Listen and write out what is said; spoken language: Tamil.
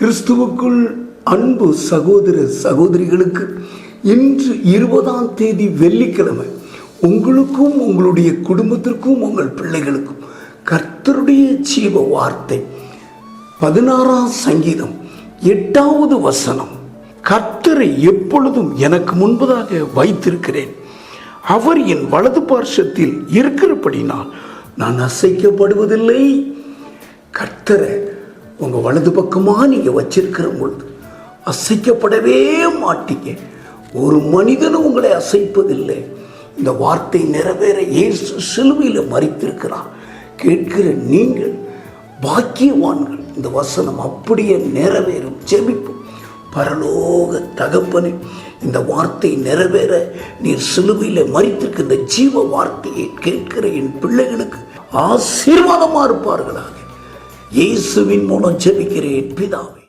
கிறிஸ்துவுக்குள் அன்பு சகோதர சகோதரிகளுக்கு இன்று 20ஆம் தேதி வெள்ளிக்கிழமை உங்களுக்கும் உங்களுடைய குடும்பத்திற்கும் உங்கள் பிள்ளைகளுக்கும் கர்த்தருடைய ஜீவ வார்த்தை 16ஆம் சங்கீதம் 8வது வசனம். கர்த்தரை எப்பொழுதும் எனக்கு முன்பதாக வைத்திருக்கிறேன், அவர் என் வலது பார்சத்தில் இருக்கிறபடினால் நான் அசைக்கப்படுவதில்லை. கர்த்தரை உங்கள் வலது பக்கமாக நீங்கள் வச்சிருக்கிற பொழுது அசைக்கப்படவே மாட்டீங்க. ஒரு மனிதனும் உங்களை அசைப்பதில்லை. இந்த வார்த்தை நிறைவேற இயேசு சிலுவையில் மரித்திருக்கிறார். கேட்கிற நீங்கள் பாக்கியவான்கள். இந்த வசனம் அப்படியே நிறைவேறும். ஜெபிப்போம். பரலோக தகப்பனே, இந்த வார்த்தை நிறைவேற நீர் சிலுவையில் மரித்திருக்க இந்த ஜீவ வார்த்தையை கேட்கிற என் பிள்ளைகளுக்கு ஆசீர்வாதமாக இருப்பார்களாக. இயேசுவின் மூலம் ஜெபிக்கிறேன் பிதாவே.